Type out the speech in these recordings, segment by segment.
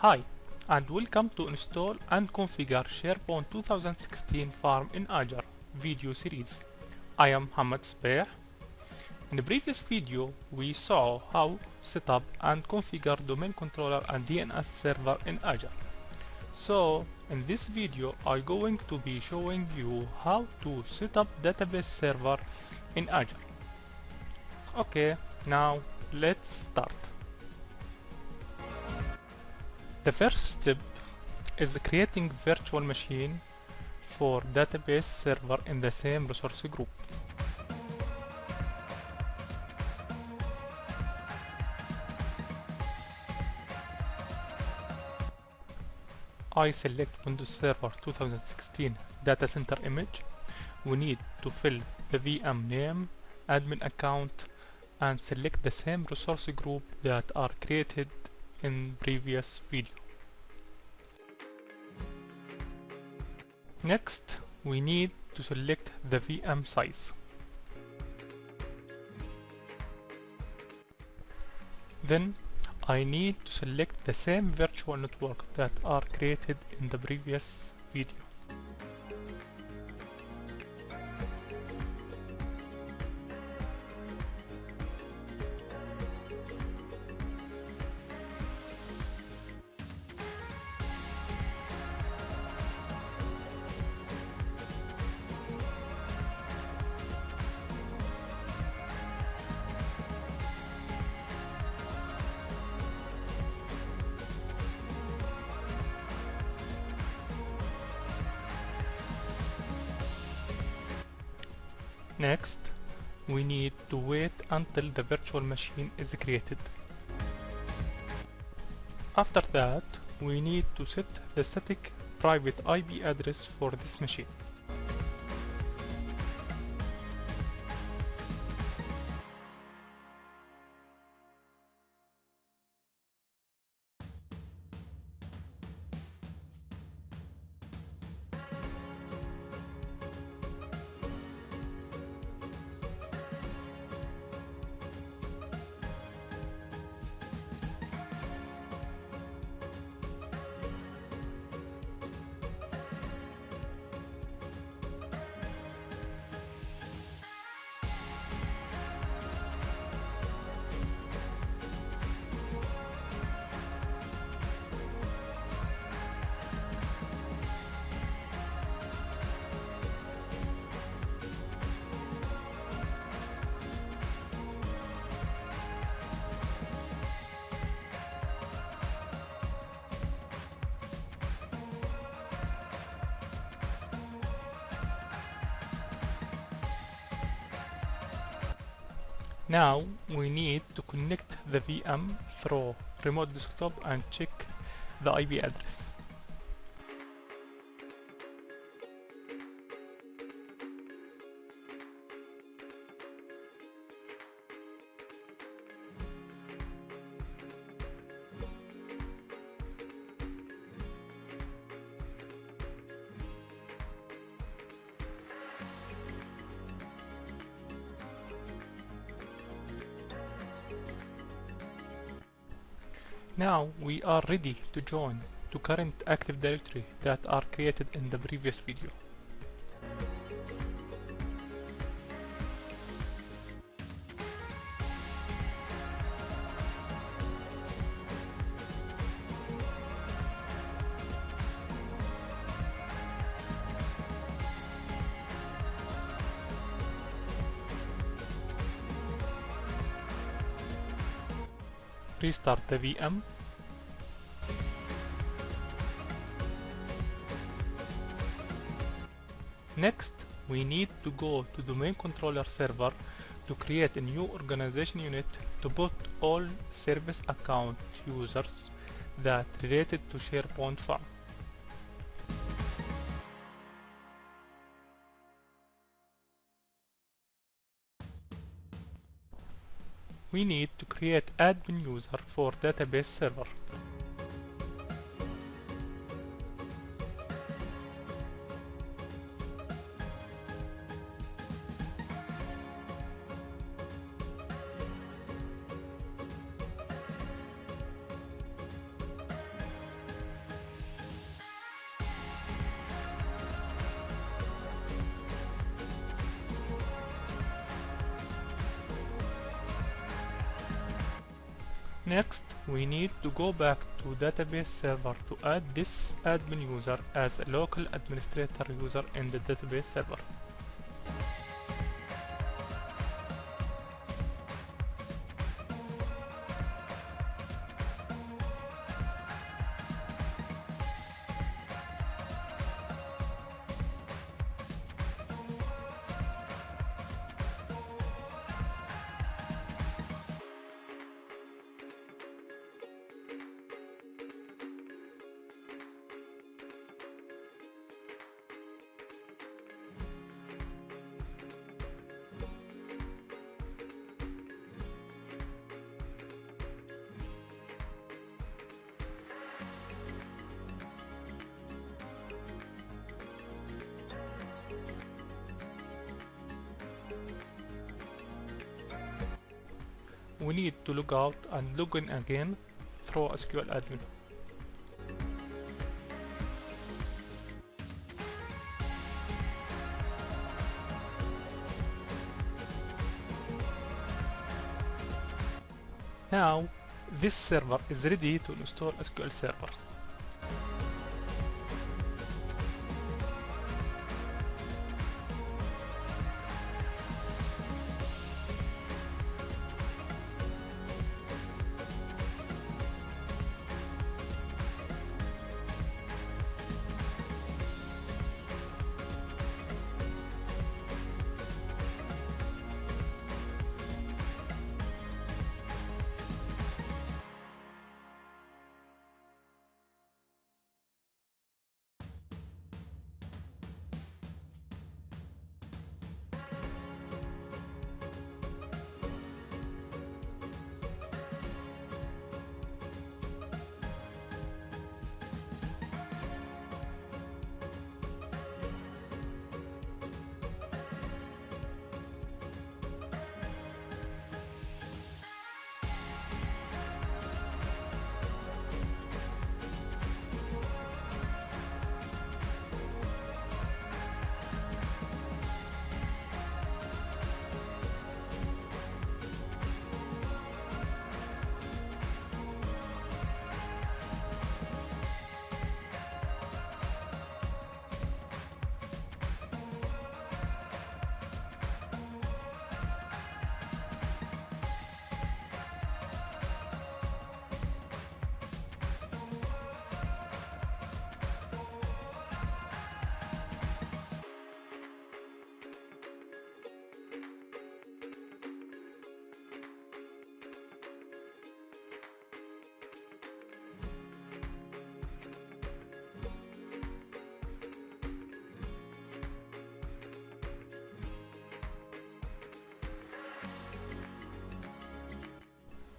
Hi, and welcome to install and configure SharePoint 2016 Farm in Azure video series. I am Hamad Sbeh. In the previous video, we saw how set up and configure domain controller and DNS server in Azure. So, in this video, I'm going to be showing you how to set up database server in Azure. Okay, now let's start. The first step is creating virtual machine for database server in the same resource group. I select Windows Server 2016 data center image. We need to fill the VM name, admin account, and select the same resource group that are created in previous video. Next, we need to select the VM size. Then, I need to select the same virtual network that are created in the previous video. Next, we need to wait until the virtual machine is created. After that, we need to set the static private IP address for this machine. Now we need to connect the VM through remote desktop and check the IP address. Now we are ready to join to current Active Directory that are created in the previous video. Restart the VM. Next, we need to go to domain controller server to create a new organization unit to put all service account users that related to SharePoint Farm. We need to create admin user for database server. Next, we need to go back to database server to add this admin user as a local administrator user in the database server. We need to log out and log in again through SQL admin. Now, this server is ready to install SQL Server.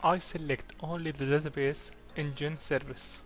I select only the database engine service.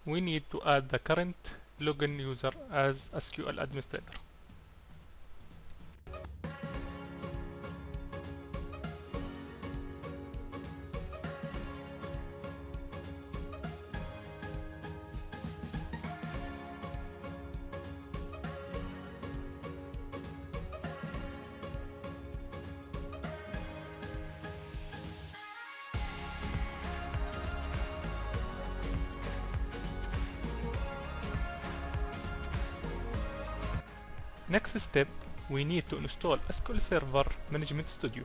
We need to add the current login user as SQL administrator. Next step, we need to install SQL Server Management Studio.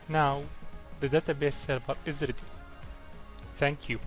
Now the database server is ready. Thank you.